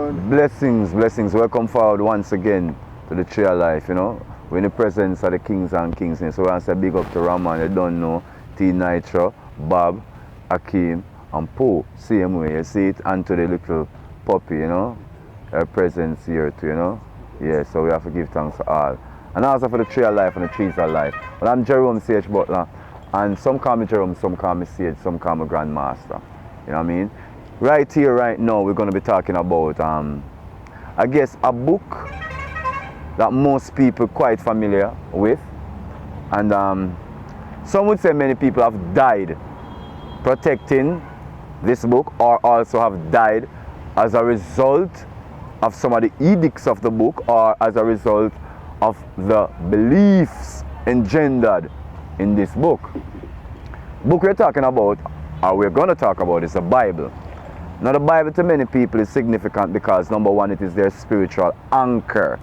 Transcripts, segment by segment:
forward. Blessings, blessings. Welcome forward once again to the Tree of Life, you know. We're in the presence of the kings and kings. So we want to say big up to Raman, you don't know, T Nitro, Bob, Akeem, and Pooh. Same way, you see it, and to the little puppy, you know. Her presence here too, you know. Yeah, so we have to give thanks to all. And also for the Tree of Life and the Trees of Life. Well, I'm Jerome Sage Butler, and some call me Jerome, some call me Sage, some call me Grandmaster. You know what I mean? Right here, right now, we're going to be talking about, I guess, a book that most people quite familiar with. And some would say many people have died protecting this book, or also have died as a result of some of the edicts of the book, or as a result of the beliefs engendered in this book. Book we're talking about, or we're going to talk about, is the Bible. Now the Bible to many people is significant because number one, it is their spiritual anchor.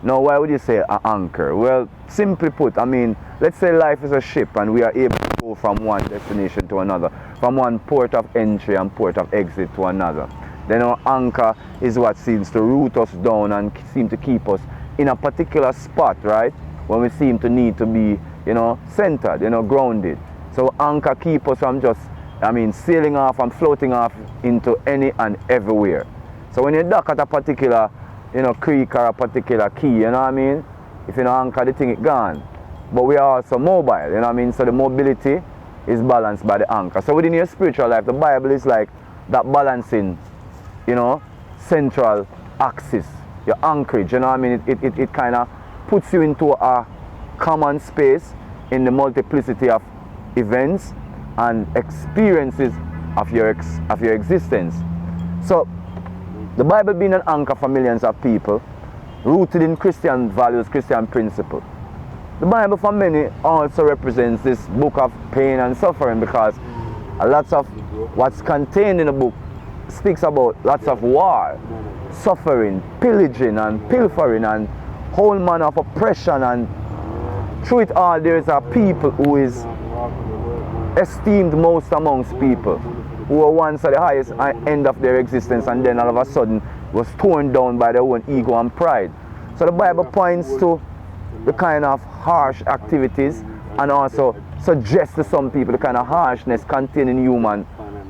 Now why would you say an anchor? Well, simply put, I mean, let's say life is a ship and we are able to go from one destination to another, from one port of entry and port of exit to another. Then our anchor is what seems to root us down and seem to keep us in a particular spot, right? When we seem to need to be, you know, centered, you know, grounded. So anchor keep us from just, I mean, sailing off and floating off into any and everywhere. So when you dock at a particular, you know, creek or a particular key, you know what I mean? If you don't anchor the thing, it's gone. But we are also mobile, you know what I mean? So the mobility is balanced by the anchor. So within your spiritual life, the Bible is like that balancing, you know, central axis, your anchorage, you know what I mean? It kind of puts you into a common space in the multiplicity of events and experiences of your existence. So the Bible being an anchor for millions of people, rooted in Christian values, Christian principles. The Bible for many also represents this book of pain and suffering, because a lot of what's contained in the book speaks about lots of war, suffering, pillaging and pilfering and whole manner of oppression, and through it all there is a people who is esteemed most amongst people, who were once at the highest end of their existence and then all of a sudden was torn down by their own ego and pride. So the Bible points to the kind of harsh activities and also suggests to some people the kind of harshness contained in human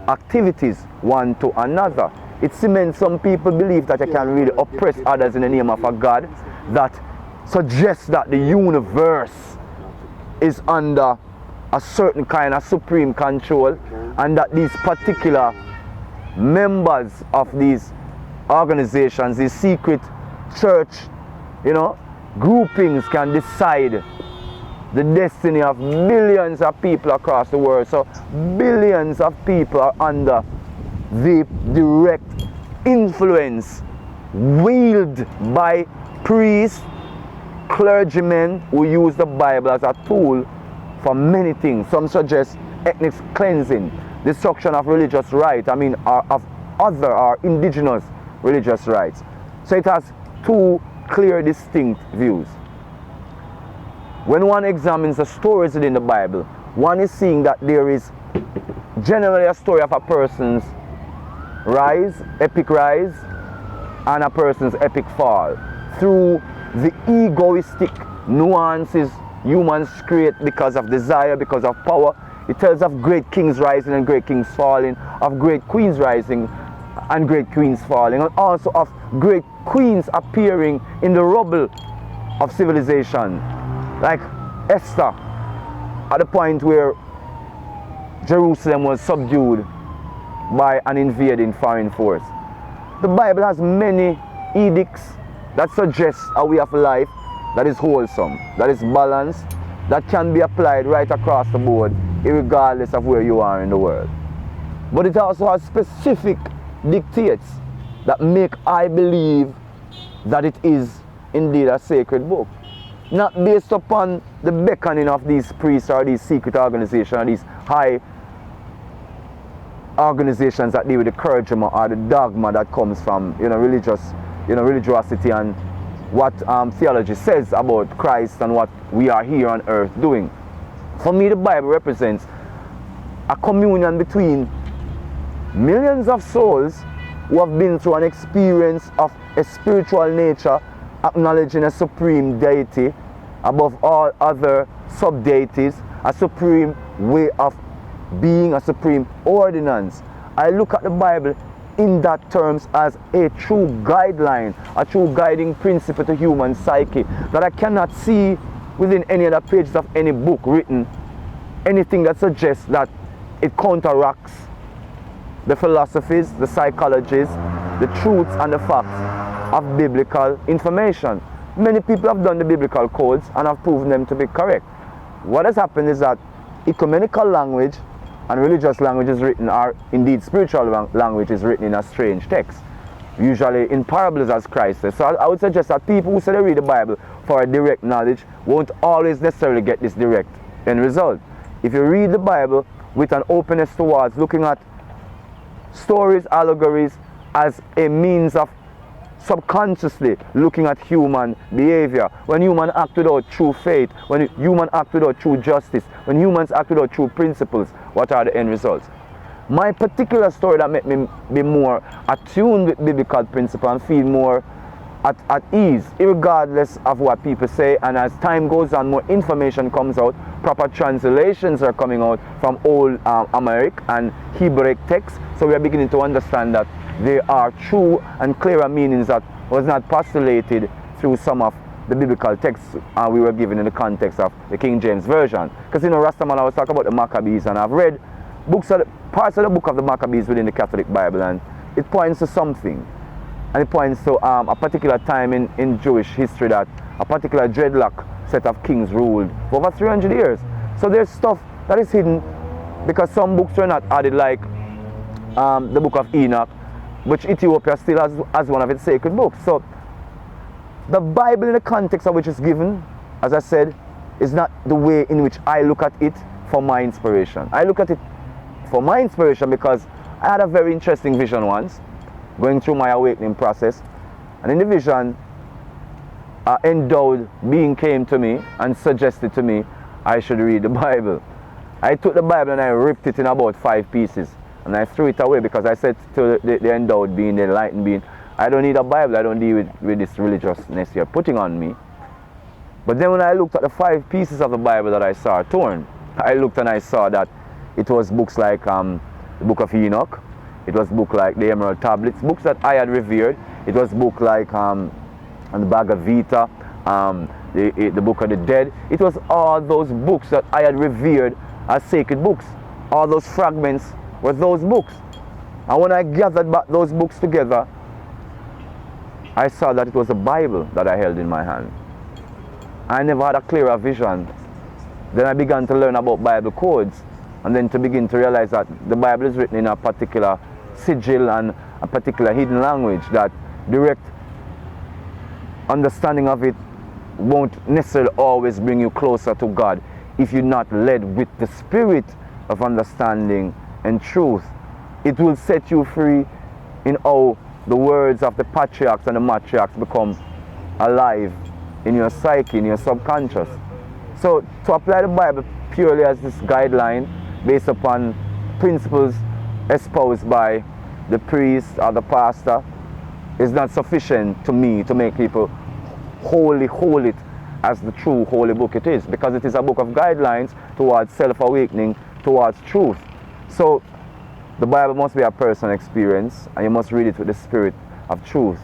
activities one to another. It cements some people believe that you can really oppress others in the name of a God that suggests that the universe is under a certain kind of supreme control, and that these particular members of these organizations, these secret church, you know, groupings can decide the destiny of billions of people across the world. So billions of people are under the direct influence wielded by priests, clergymen who use the Bible as a tool for many things. Some suggest ethnic cleansing, destruction of religious rights, I mean of other or indigenous religious rights. So it has two clear, distinct views. When one examines the stories within the Bible, one is seeing that there is generally a story of a person's rise, epic rise, and a person's epic fall through the egoistic nuances humans create because of desire, because of power. It tells of great kings rising and great kings falling, of great queens rising and great queens falling, and also of great queens appearing in the rubble of civilization, like Esther at the point where Jerusalem was subdued by an invading foreign force. The Bible has many edicts that suggest a way of life that is wholesome, that is balanced, that can be applied right across the board, regardless of where you are in the world. But it also has specific dictates that make I believe that it is indeed a sacred book. Not based upon the beckoning of these priests or these secret organizations or these high organizations that deal with the clergyman or the dogma that comes from, you know, religiosity and what theology says about Christ and what we are here on earth doing. For me, the Bible represents a communion between millions of souls who have been through an experience of a spiritual nature, acknowledging a supreme deity above all other sub-deities, a supreme way of being, a supreme ordinance. I look at the Bible in that terms as a true guideline, a true guiding principle to human psyche that I cannot see within any other pages of any book written anything that suggests that it counteracts the philosophies, the psychologies, the truths and the facts of biblical information. Many people have done the biblical codes and have proven them to be correct. What has happened is that ecumenical language and religious language is written, or indeed spiritual language is written in a strange text, usually in parables as Christ says. So I would suggest that people who say they read the Bible for a direct knowledge won't always necessarily get this direct end result. If you read the Bible with an openness towards looking at stories, allegories as a means of subconsciously looking at human behavior, when humans act without true faith, when humans act without true justice, when humans act without true principles, what are the end results? My particular story that made me be more attuned with biblical principle and feel more at ease, regardless of what people say, and as time goes on, more information comes out, proper translations are coming out from old Amharic and Hebrew texts, so we are beginning to understand that there are true and clearer meanings that was not postulated through some of the biblical texts we were given in the context of the King James Version. Because Rastaman, I was talking about the Maccabees, and I've read parts of the book of the Maccabees within the Catholic Bible, and it points to something. And it points to a particular time in Jewish history that a particular dreadlock set of kings ruled for over 300 years. So there's stuff that is hidden because some books were not added, like the book of Enoch, which Ethiopia still has as one of its sacred books. So the Bible in the context of which it's given, as I said, is not the way in which I look at it for my inspiration. I look at it for my inspiration because I had a very interesting vision once, going through my awakening process, and in the vision, an endowed being came to me and suggested to me I should read the Bible. I took the Bible and I ripped it in about 5 pieces, and I threw it away because I said to the endowed being, the enlightened being, I don't need a Bible, I don't deal with this religiousness you're putting on me. But then when I looked at the 5 pieces of the Bible that I saw torn, I looked and I saw that it was books like the book of Enoch, it was books like the Emerald Tablets, books that I had revered. It was books like the Bhagavad Gita, the Book of the Dead. It was all those books that I had revered as sacred books. All those fragments were those books. And when I gathered back those books together, I saw that it was a Bible that I held in my hand. I never had a clearer vision. Then I began to learn about Bible codes, and then to begin to realize that the Bible is written in a particular sigil and a particular hidden language, that direct understanding of it won't necessarily always bring you closer to God if you're not led with the spirit of understanding and truth. It will set you free in how the words of the patriarchs and the matriarchs become alive in your psyche, in your subconscious. So to apply the Bible purely as this guideline based upon principles espoused by the priest or the pastor is not sufficient to me to make people wholly hold it as the true holy book it is, because it is a book of guidelines towards self-awakening, towards truth. So the Bible must be a personal experience, and you must read it with the spirit of truth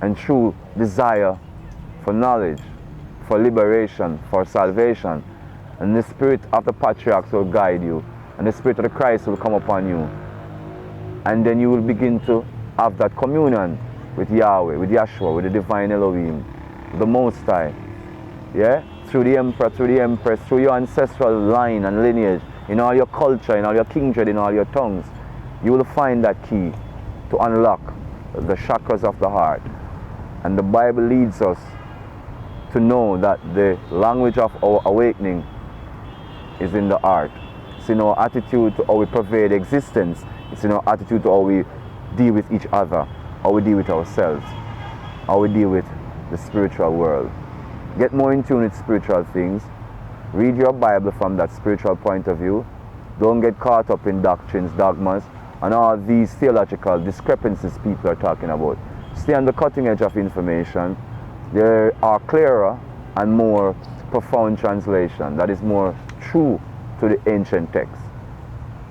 and true desire for knowledge, for liberation, for salvation. And the spirit of the patriarchs will guide you, and the spirit of the Christ will come upon you. And then you will begin to have that communion with Yahweh, with Yahshua, with the divine Elohim, the Most High. Yeah? Through the emperor, through the empress, through your ancestral line and lineage, in all your culture, in all your kindred, in all your tongues, you will find that key to unlock the chakras of the heart. And the Bible leads us to know that the language of our awakening is in the heart. It's in our attitude to how we pervade existence. It's in our attitude to how we deal with each other, how we deal with ourselves, how we deal with the spiritual world. Get more in tune with spiritual things. Read your Bible from that spiritual point of view. Don't get caught up in doctrines, dogmas, and all these theological discrepancies people are talking about. Stay on the cutting edge of information. There are clearer and more profound translation that is more true to the ancient text.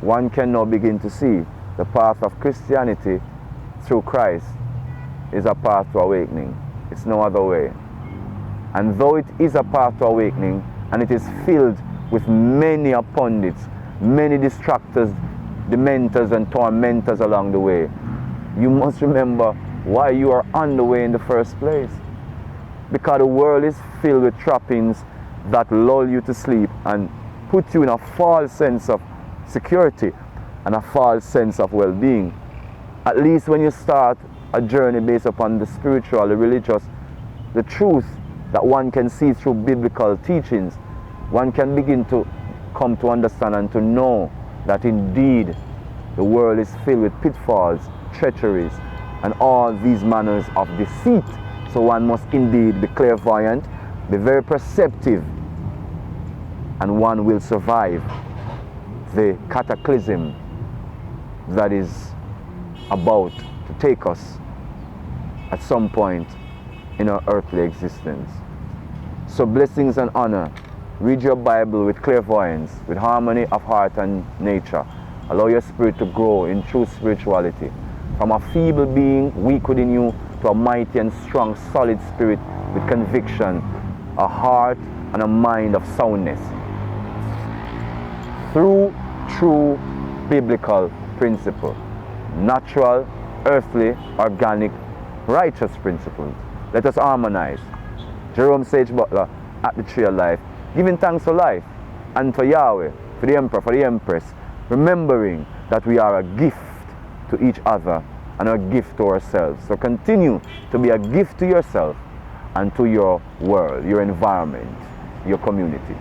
One can now begin to see the path of Christianity through Christ is a path to awakening. It's no other way. And though it is a path to awakening, and it is filled with many pundits, many distractors, dementors and tormentors along the way, you must remember why you are on the way in the first place. Because the world is filled with trappings that lull you to sleep and put you in a false sense of security and a false sense of well-being. At least when you start a journey based upon the spiritual, the religious, the truth that one can see through biblical teachings, one can begin to come to understand and to know that indeed the world is filled with pitfalls, treacheries, and all these manners of deceit. So one must indeed be clairvoyant, be very perceptive, and one will survive the cataclysm that is about to take us at some point in our earthly existence. So blessings and honor. Read your Bible with clairvoyance, with harmony of heart and nature. Allow your spirit to grow in true spirituality. From a feeble being, weak within you, to a mighty and strong, solid spirit with conviction, a heart and a mind of soundness. Through true biblical principle. Natural, earthly, organic, righteous principles. Let us harmonize. Jerome Sage Butler at the Tree of Life, giving thanks for life and for Yahweh, for the Emperor, for the Empress, remembering that we are a gift to each other and a gift to ourselves. So continue to be a gift to yourself and to your world, your environment, your community.